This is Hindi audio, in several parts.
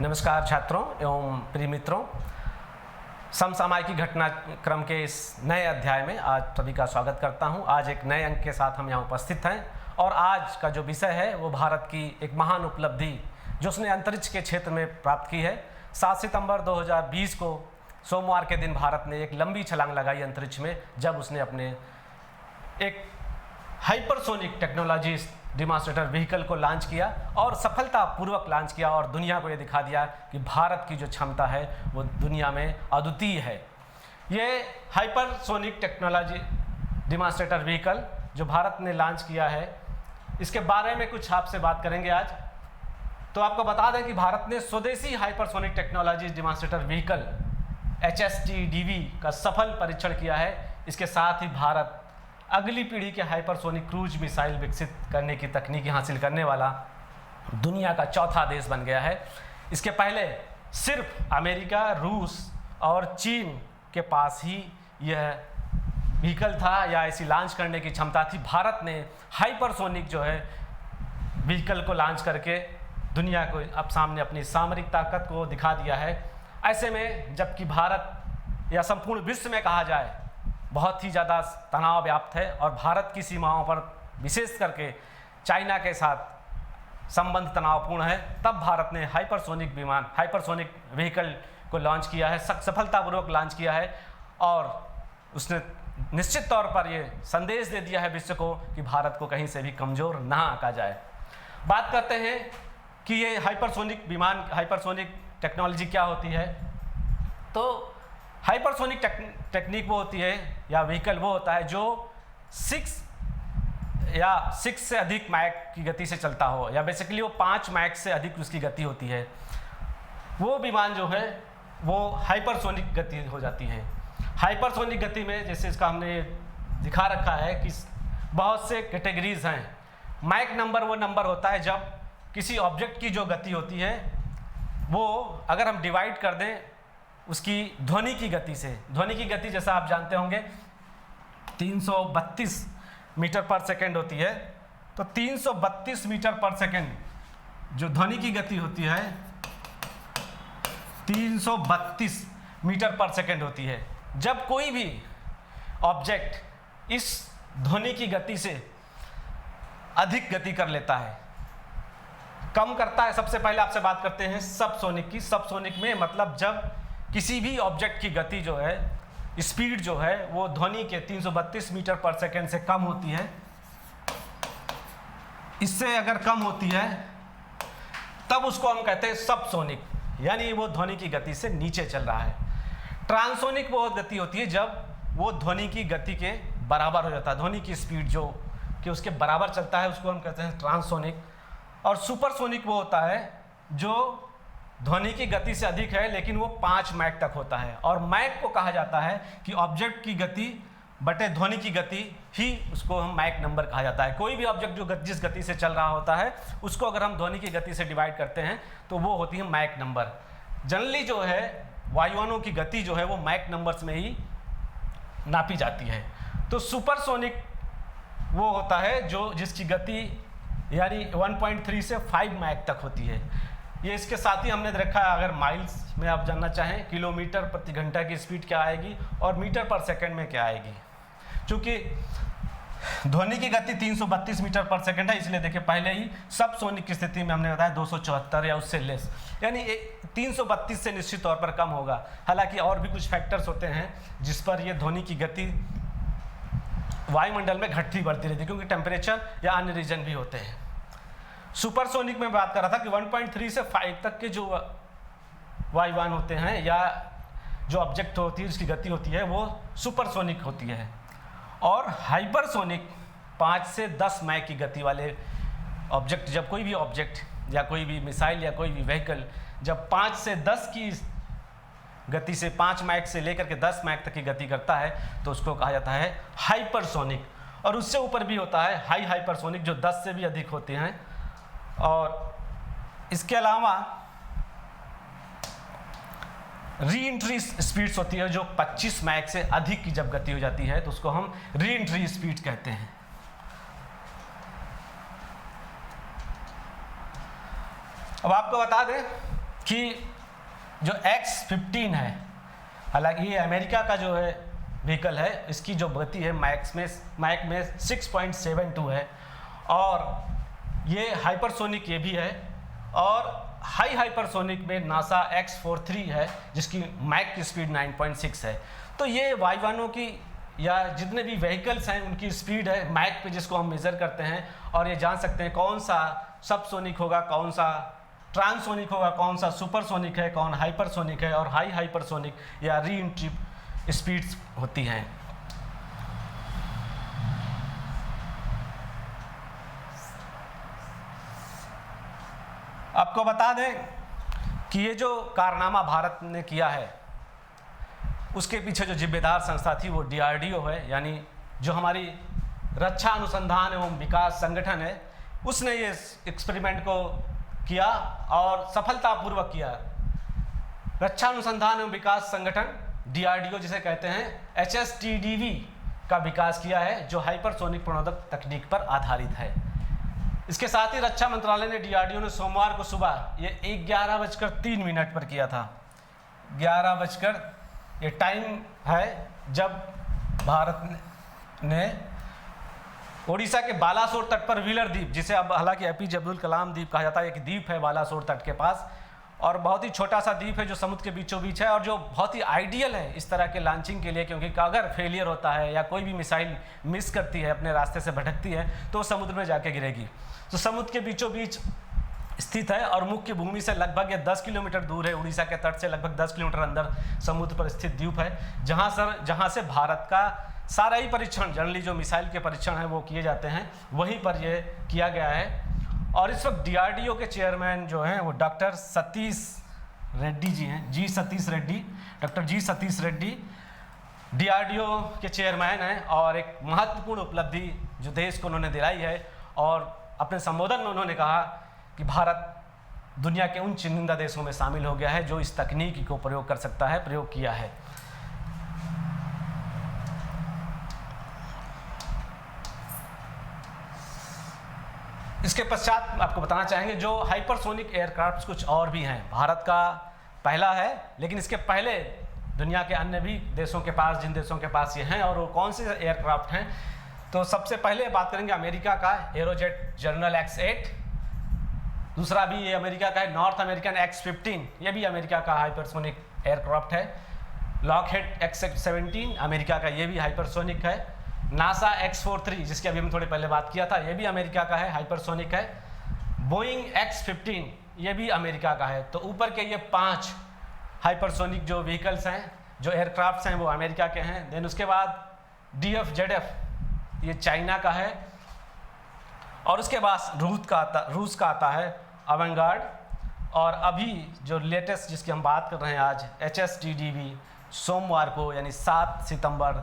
नमस्कार छात्रों एवं प्रिय मित्रों, समसामयिकी घटनाक्रम के इस नए अध्याय में आज सभी का स्वागत करता हूं। आज एक नए अंक के साथ हम यहाँ उपस्थित हैं और आज का जो विषय है वो भारत की एक महान उपलब्धि जो उसने अंतरिक्ष के क्षेत्र में प्राप्त की है। 7 सितंबर 2020 को सोमवार के दिन भारत ने एक लंबी छलांग लगाई अंतरिक्ष में, जब उसने अपने एक हाइपरसोनिक टेक्नोलॉजी डिमॉन्स्ट्रेटर व्हीकल को लॉन्च किया और सफलतापूर्वक लॉन्च किया और दुनिया को ये दिखा दिया कि भारत की जो क्षमता है वो दुनिया में अद्वितीय है। ये हाइपरसोनिक टेक्नोलॉजी डिमॉन्स्ट्रेटर व्हीकल जो भारत ने लॉन्च किया है, इसके बारे में कुछ आपसे बात करेंगे आज। तो आपको बता दें कि भारत ने स्वदेशी hypersonic technology demonstrator vehicle HSTDV का सफल परीक्षण किया है। इसके साथ ही भारत अगली पीढ़ी के हाइपरसोनिक क्रूज मिसाइल विकसित करने की तकनीकी हासिल करने वाला दुनिया का चौथा देश बन गया है। इसके पहले सिर्फ अमेरिका, रूस और चीन के पास ही यह व्हीकल था या ऐसी लॉन्च करने की क्षमता थी। भारत ने हाइपरसोनिक जो है व्हीकल को लॉन्च करके दुनिया को अब सामने अपनी सामरिक ताकत को दिखा दिया है। ऐसे में जबकि भारत या संपूर्ण विश्व में कहा जाए बहुत ही ज़्यादा तनाव व्याप्त है और भारत की सीमाओं पर विशेष करके चाइना के साथ संबंध तनावपूर्ण है, तब भारत ने हाइपरसोनिक व्हीकल को लॉन्च किया है, सफलतापूर्वक लॉन्च किया है और उसने निश्चित तौर पर ये संदेश दे दिया है विश्व को कि भारत को कहीं से भी कमज़ोर ना आंका जाए। बात करते हैं कि ये हाइपरसोनिक टेक्नोलॉजी क्या होती है। तो हाइपरसोनिक टेक्निक वो होती है या व्हीकल वो होता है जो 6 से अधिक मैक की गति से चलता हो, या बेसिकली वो 5 मैक से अधिक उसकी गति होती है। वो विमान जो है वो हाइपरसोनिक गति हो जाती है। हाइपरसोनिक गति में जैसे इसका हमने दिखा रखा है कि बहुत से कैटेगरीज हैं। मैक नंबर वो नंबर होता है जब किसी ऑब्जेक्ट की जो गति होती है वो अगर हम डिवाइड कर दें उसकी ध्वनि की गति से। ध्वनि की गति जैसा आप जानते होंगे 332 मीटर पर सेकेंड होती है। तो 332 मीटर पर सेकेंड जो ध्वनि की गति होती है 332 मीटर पर सेकेंड होती है। जब कोई भी ऑब्जेक्ट इस ध्वनि की गति से अधिक गति कर लेता है, कम करता है, सबसे पहले आपसे बात करते हैं सबसोनिक की। सबसोनिक में मतलब जब किसी भी ऑब्जेक्ट की गति जो है, स्पीड जो है वो ध्वनि के 332 मीटर पर सेकेंड से कम होती है, इससे अगर कम होती है तब उसको हम कहते हैं सबसोनिक, यानी वो ध्वनि की गति से नीचे चल रहा है। ट्रांसोनिक वो गति होती है जब वो ध्वनि की गति के बराबर हो जाता है, ध्वनि की स्पीड जो कि उसके बराबर चलता है, उसको हम कहते हैं ट्रांसोनिक। और सुपरसोनिक वो होता है जो ध्वनि की गति से अधिक है लेकिन वो 5 मैक तक होता है। और मैक को कहा जाता है कि ऑब्जेक्ट की गति बटे ध्वनि की गति ही, उसको हम मैक नंबर कहा जाता है। कोई भी ऑब्जेक्ट जो जिस गति से चल रहा होता है उसको अगर हम ध्वनि की गति से डिवाइड करते हैं तो वो होती है मैक नंबर। जनरली जो है वायुयानों की गति जो है वो मैक नंबर्स में ही नापी जाती है। तो सुपरसोनिक वो होता है जो जिसकी गति यानी 1.3 से 5 मैक तक होती है। ये इसके साथ ही हमने रखा है, अगर माइल्स में आप जानना चाहें किलोमीटर प्रति घंटा की स्पीड क्या आएगी और मीटर पर सेकंड में क्या आएगी। चूँकि ध्वनि की गति 332 मीटर पर सेकंड है, इसलिए देखिए पहले ही सबसोनिक की स्थिति में हमने बताया 274 या उससे लेस, यानी 332 से निश्चित तौर पर कम होगा। हालांकि और भी कुछ फैक्टर्स होते हैं जिस पर यह ध्वनि की गति वायुमंडल में घटती बढ़ती रहती है, क्योंकि टेम्परेचर या अन्य रीजन भी होते हैं। सुपरसोनिक में बात कर रहा था कि 1.3 से 5 तक के जो वायुयान होते हैं या जो ऑब्जेक्ट होती है उसकी गति होती है वो सुपरसोनिक होती है। और हाइपरसोनिक 5 से 10 मैक की गति वाले ऑब्जेक्ट, जब कोई भी ऑब्जेक्ट या कोई भी मिसाइल या कोई भी व्हीकल जब 5 से 10 की गति से 5 मैक से लेकर के 10 मैक तक की गति करता है तो उसको कहा जाता है हाइपरसोनिक। और उससे ऊपर भी होता है हाई हाइपरसोनिक जो 10 से भी अधिक होते हैं। और इसके अलावा री एंट्री स्पीड्स होती है जो 25 मैक से अधिक की जब गति हो जाती है तो उसको हम री एंट्री स्पीड कहते हैं। अब आपको बता दें कि जो X-15 है, हालांकि ये अमेरिका का जो है व्हीकल है, इसकी जो गति है मैक में 6.72 है, और ये हाइपरसोनिक ये भी है, और हाई हाइपरसोनिक में नासा X-43 है जिसकी मैक की स्पीड 9.6 है। तो ये वायुयानों की या जितने भी व्हीकल्स हैं उनकी स्पीड है मैक पे, जिसको हम मेज़र करते हैं और ये जान सकते हैं कौन सा सबसोनिक होगा, कौन सा ट्रांससोनिक होगा, कौन सा सुपरसोनिक है, कौन हाइपरसोनिक है, और हाई हाइपरसोनिक या री एंट्री स्पीड्स होती हैं। आपको बता दें कि ये जो कारनामा भारत ने किया है उसके पीछे जो जिम्मेदार संस्था थी वो DRDO है, यानी जो हमारी रक्षा अनुसंधान एवं विकास संगठन है, उसने ये एक्सपेरिमेंट को किया और सफलतापूर्वक किया। रक्षा अनुसंधान एवं विकास संगठन DRDO जिसे कहते हैं HSTDV का विकास किया है, जो हाइपरसोनिक प्रणोदक तकनीक पर आधारित है। इसके साथ ही रक्षा मंत्रालय ने DRDO ने सोमवार को सुबह ये 11:03 पर किया था। 11 ये टाइम है जब भारत ने ओडिशा के बालासोर तट पर व्हीलर द्वीप, जिसे अब हालांकि APJ अब्दुल कलाम द्वीप कहा जाता है, एक द्वीप है बालासोर तट के पास, और बहुत ही छोटा सा द्वीप है जो समुद्र के बीचों बीच है, और जो बहुत ही आइडियल है इस तरह के लॉन्चिंग के लिए, क्योंकि अगर फेलियर होता है या कोई भी मिसाइल मिस करती है, अपने रास्ते से भटकती है, तो समुद्र में जाके गिरेगी। तो समुद्र के बीचों बीच स्थित है और मुख्य भूमि से लगभग 10 किलोमीटर दूर है। उड़ीसा के तट से लगभग 10 किलोमीटर अंदर समुद्र पर स्थित द्वीप है, जहाँ से भारत का सारा ही परीक्षण, जनरली जो मिसाइल के परीक्षण है वो किए जाते हैं, वहीं पर ये किया गया है। और इस वक्त DRDO के चेयरमैन जो हैं वो डॉक्टर सतीश रेड्डी जी हैं, डॉक्टर जी सतीश रेड्डी DRDO के चेयरमैन हैं, और एक महत्वपूर्ण उपलब्धि जो देश को उन्होंने दिलाई है। और अपने संबोधन में उन्होंने कहा कि भारत दुनिया के उन चुनिंदा देशों में शामिल हो गया है जो इस तकनीक को प्रयोग किया है। इसके पश्चात आपको बताना चाहेंगे जो हाइपरसोनिक एयरक्राफ्ट कुछ और भी हैं। भारत का पहला है, लेकिन इसके पहले दुनिया के अन्य भी देशों के पास, जिन देशों के पास ये हैं, और वो कौन से एयरक्राफ्ट हैं, तो सबसे पहले बात करेंगे अमेरिका का एरोजेट जनरल X-8। दूसरा भी ये अमेरिका का है नॉर्थ अमेरिकन X-15, ये भी अमेरिका का हाइपरसोनिक एयरक्राफ्ट है। लॉकहेड X-17 अमेरिका का, ये भी हाइपरसोनिक है। नासा X-43 जिसकी अभी हम थोड़ी पहले बात किया था, ये भी अमेरिका का है, हाइपरसोनिक है। बोइंग X-15 ये भी अमेरिका का है। तो ऊपर के ये 5 हाइपरसोनिक जो व्हीकल्स हैं, जो एयरक्राफ्ट्स हैं, वो अमेरिका के हैं। देन उसके बाद DF-ZF ये चाइना का है, और उसके बाद रूस का आता है अवेंगार्ड, और अभी जो लेटेस्ट जिसकी हम बात कर रहे हैं आज HSTDV सोमवार को यानी 7 सितंबर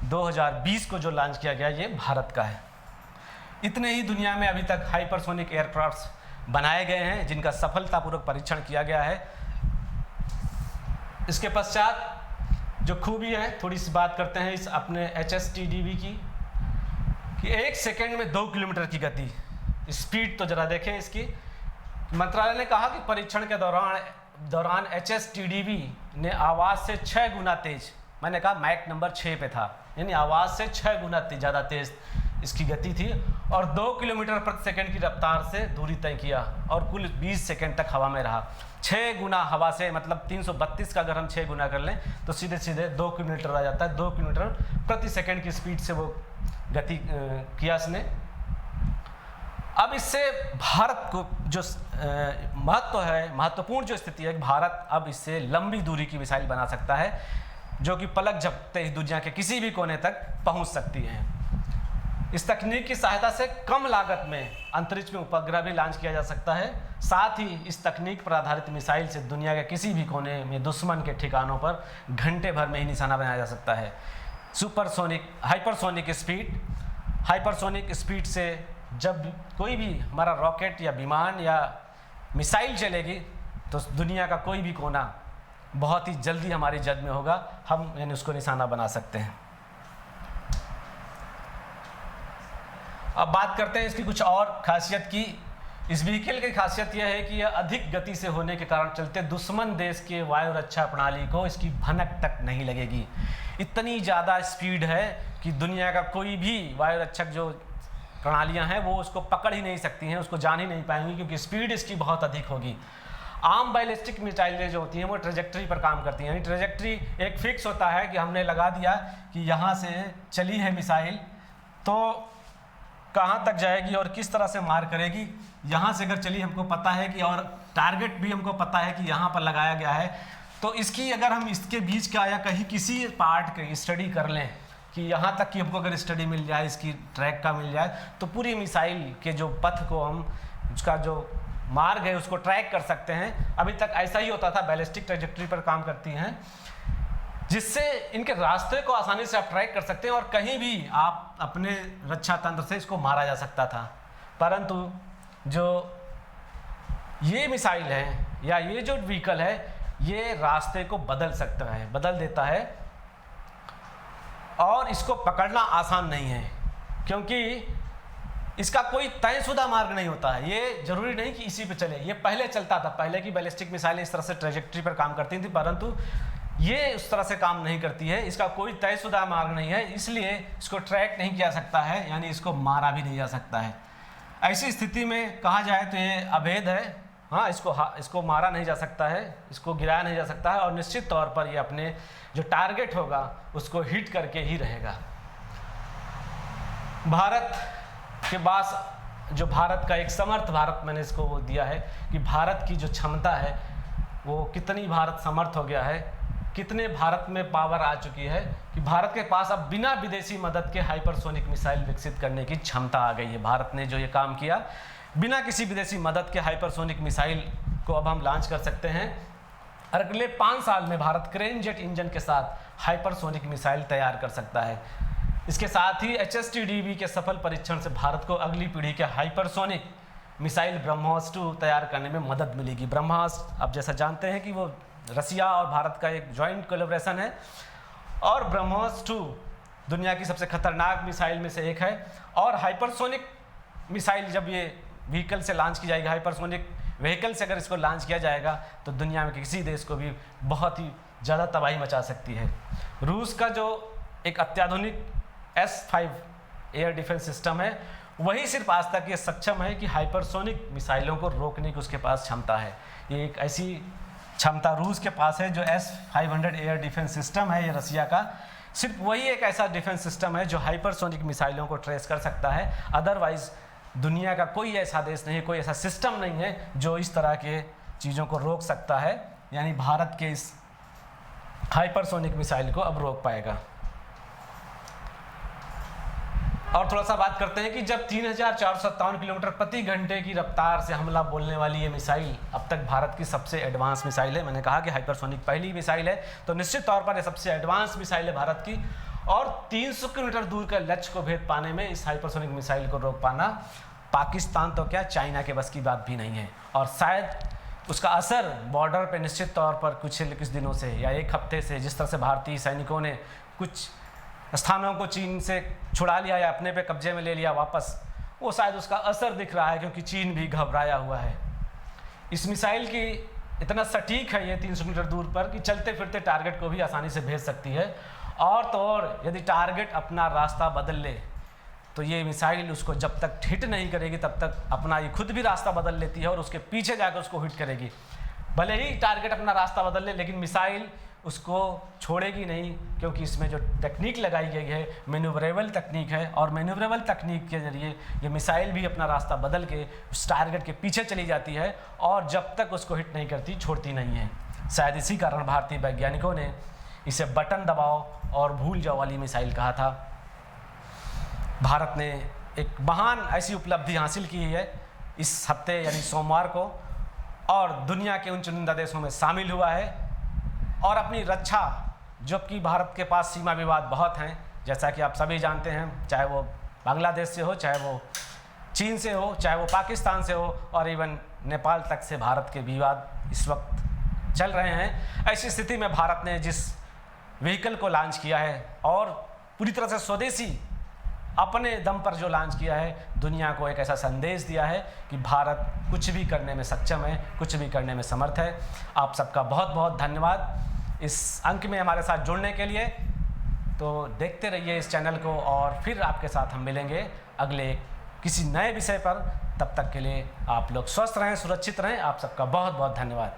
2020 को जो लॉन्च किया गया, ये भारत का है। इतने ही दुनिया में अभी तक हाइपरसोनिक एयरक्राफ्ट्स बनाए गए हैं जिनका सफलतापूर्वक परीक्षण किया गया है। इसके पश्चात जो खूबी है, थोड़ी सी बात करते हैं इस अपने HSTDV की, कि 1 सेकेंड में 2 किलोमीटर की गति, स्पीड तो जरा देखें इसकी। मंत्रालय ने कहा कि परीक्षण के दौरान HSTDV ने आवाज़ से 6 गुना तेज, मैंने कहा मैक नंबर 6 पे था, यानी आवाज़ से 6 गुना ज़्यादा तेज इसकी गति थी, और 2 किलोमीटर प्रति सेकंड की रफ्तार से दूरी तय किया, और कुल 20 सेकंड तक हवा में रहा। 6 गुना हवा से, मतलब 332 का अगर हम 6 गुना कर लें तो सीधे सीधे 2 किलोमीटर आ जाता है। 2 किलोमीटर प्रति सेकंड की स्पीड से वो गति किया इसने। अब इससे भारत को जो महत्वपूर्ण जो स्थिति है, भारत अब इससे लंबी दूरी की मिसाइल बना सकता है, जो कि पलक झपकते ही दुनिया के किसी भी कोने तक पहुंच सकती हैं। इस तकनीक की सहायता से कम लागत में अंतरिक्ष में उपग्रह भी लॉन्च किया जा सकता है। साथ ही इस तकनीक पर आधारित मिसाइल से दुनिया के किसी भी कोने में दुश्मन के ठिकानों पर घंटे भर में ही निशाना बनाया जा सकता है। हाइपरसोनिक स्पीड से जब कोई भी हमारा रॉकेट या विमान या मिसाइल चलेगी तो दुनिया का कोई भी कोना बहुत ही जल्दी हमारी जद में होगा, हम यानी उसको निशाना बना सकते हैं। अब बात करते हैं इसकी कुछ और खासियत की, इस व्हीकल की खासियत यह है कि यह अधिक गति से होने के कारण चलते दुश्मन देश के वायु रक्षा प्रणाली को इसकी भनक तक नहीं लगेगी। इतनी ज़्यादा स्पीड है कि दुनिया का कोई भी वायु रक्षक जो प्रणालियां हैं वो उसको पकड़ ही नहीं सकती हैं, उसको जान ही नहीं पाएंगी, क्योंकि स्पीड इसकी बहुत अधिक होगी। आम बैलिस्टिक मिसाइलें जो होती हैं वो ट्रेजेक्ट्री पर काम करती हैं, यानी ट्रेजेक्ट्री एक फिक्स होता है कि हमने लगा दिया कि यहाँ से चली है मिसाइल तो कहाँ तक जाएगी और किस तरह से मार करेगी। यहाँ से अगर चली हमको पता है कि, और टारगेट भी हमको पता है कि यहाँ पर लगाया गया है, तो इसकी अगर हम इसके बीच का या कहीं किसी पार्ट की स्टडी कर लें कि यहाँ तक की हमको अगर स्टडी मिल जाए, इसकी ट्रैक का मिल जाए, तो पूरी मिसाइल के जो पथ को हम, उसका जो मार्ग है उसको ट्रैक कर सकते हैं। अभी तक ऐसा ही होता था, बैलिस्टिक ट्रैजेक्टरी पर काम करती हैं, जिससे इनके रास्ते को आसानी से आप ट्रैक कर सकते हैं और कहीं भी आप अपने रक्षा तंत्र से इसको मारा जा सकता था। परंतु जो ये मिसाइल है या ये जो व्हीकल है, ये रास्ते को बदल सकता है, बदल देता है, और इसको पकड़ना आसान नहीं है, क्योंकि इसका कोई तयशुदा मार्ग नहीं होता है। ये जरूरी नहीं कि इसी पे चले, ये पहले चलता था, पहले की बैलिस्टिक मिसाइलें इस तरह से ट्रैजेक्टरी पर काम करती थी, परंतु ये उस तरह से काम नहीं करती है। इसका कोई तयशुदा मार्ग नहीं है, इसलिए इसको ट्रैक नहीं किया सकता है, यानी इसको मारा भी नहीं जा सकता है। ऐसी स्थिति में कहा जाए तो ये अवैध है। हाँ, इसको मारा नहीं जा सकता है, इसको गिराया नहीं जा सकता है, और निश्चित तौर पर ये अपने जो टारगेट होगा उसको हिट करके ही रहेगा। भारत के पास जो भारत का एक समर्थ भारत, मैंने इसको वो दिया है कि भारत की जो क्षमता है वो कितनी भारत समर्थ हो गया है, कितने भारत में पावर आ चुकी है कि भारत के पास अब बिना विदेशी मदद के हाइपरसोनिक मिसाइल विकसित करने की क्षमता आ गई है। भारत ने जो ये काम किया, बिना किसी विदेशी मदद के हाइपरसोनिक मिसाइल को अब हम लॉन्च कर सकते हैं। और अगले 5 साल में भारत क्रेन जेट इंजन के साथ हाइपरसोनिक मिसाइल तैयार कर सकता है। इसके साथ ही HSTDV के सफल परीक्षण से भारत को अगली पीढ़ी के हाइपरसोनिक मिसाइल ब्रह्मोस 2 तैयार करने में मदद मिलेगी। ब्रह्मोस आप जैसा जानते हैं कि वो रसिया और भारत का एक जॉइंट कोलैबोरेशन है, और ब्रह्मोस 2 दुनिया की सबसे खतरनाक मिसाइल में से एक है। और हाइपरसोनिक मिसाइल जब ये व्हीकल से लॉन्च की जाएगी, हाइपरसोनिक व्हीकल से अगर इसको लॉन्च किया जाएगा, तो दुनिया में किसी देश को भी बहुत ही ज़्यादा तबाही मचा सकती है। रूस का जो एक अत्याधुनिक S-5 एयर डिफेंस सिस्टम है, वही सिर्फ आज तक ये सक्षम है कि हाइपरसोनिक मिसाइलों को रोकने की उसके पास क्षमता है। ये एक ऐसी क्षमता रूस के पास है। जो S-500 एयर डिफेंस सिस्टम है, ये रसिया का, सिर्फ वही एक ऐसा डिफेंस सिस्टम है जो हाइपरसोनिक मिसाइलों को ट्रेस कर सकता है। अदरवाइज दुनिया का कोई ऐसा देश नहीं, कोई ऐसा सिस्टम नहीं है जो इस तरह के चीज़ों को रोक सकता है। यानी भारत के इस हाइपरसोनिक मिसाइल को अब रोक पाएगा। और थोड़ा सा बात करते हैं कि जब 3457 किलोमीटर प्रति घंटे की रफ्तार से हमला बोलने वाली ये मिसाइल अब तक भारत की सबसे एडवांस मिसाइल है। मैंने कहा कि हाइपरसोनिक पहली मिसाइल है, तो निश्चित तौर पर ये सबसे एडवांस मिसाइल है भारत की। और 300 किलोमीटर दूर का लक्ष्य को भेद पाने में इस हाइपरसोनिक मिसाइल को रोक पाना पाकिस्तान तो क्या, चाइना के बस की बात भी नहीं है। और शायद उसका असर बॉर्डर पे निश्चित तौर पर कुछ दिनों से या एक हफ्ते से, जिस तरह से भारतीय सैनिकों ने कुछ स्थानों को चीन से छुड़ा लिया या अपने पे कब्जे में ले लिया वापस, वो शायद उसका असर दिख रहा है, क्योंकि चीन भी घबराया हुआ है। इस मिसाइल की इतना सटीक है ये 300 मीटर दूर पर कि चलते फिरते टारगेट को भी आसानी से भेज सकती है। और तो और यदि टारगेट अपना रास्ता बदल ले तो ये मिसाइल उसको जब तक हिट नहीं करेगी तब तक अपना ये खुद भी रास्ता बदल लेती है और उसके पीछे जाकर उसको हिट करेगी। भले ही टारगेट अपना रास्ता बदल ले, लेकिन मिसाइल उसको छोड़ेगी नहीं, क्योंकि इसमें जो टेक्निक लगाई गई है मैन्यूवरेबल तकनीक है। और मैन्यूवरेबल तकनीक के जरिए ये मिसाइल भी अपना रास्ता बदल के उस टारगेट के पीछे चली जाती है और जब तक उसको हिट नहीं करती छोड़ती नहीं है। शायद इसी कारण भारतीय वैज्ञानिकों ने इसे बटन दबाओ और भूल जाओ वाली मिसाइल कहा था। भारत ने एक महान ऐसी उपलब्धि हासिल की है इस हफ्ते यानी सोमवार को, और दुनिया के उन चुनिंदा देशों में शामिल हुआ है। और अपनी रक्षा, जबकि भारत के पास सीमा विवाद बहुत हैं, जैसा कि आप सभी जानते हैं, चाहे वो बांग्लादेश से हो, चाहे वो चीन से हो, चाहे वो पाकिस्तान से हो, और इवन नेपाल तक से भारत के विवाद इस वक्त चल रहे हैं। ऐसी स्थिति में भारत ने जिस व्हीकल को लॉन्च किया है और पूरी तरह से स्वदेशी अपने दम पर जो लॉन्च किया है, दुनिया को एक ऐसा संदेश दिया है कि भारत कुछ भी करने में सक्षम है, कुछ भी करने में समर्थ है। आप सबका बहुत बहुत धन्यवाद इस अंक में हमारे साथ जुड़ने के लिए। तो देखते रहिए इस चैनल को और फिर आपके साथ हम मिलेंगे अगले किसी नए विषय पर। तब तक के लिए आप लोग स्वस्थ रहें, सुरक्षित रहें। आप सबका बहुत बहुत धन्यवाद।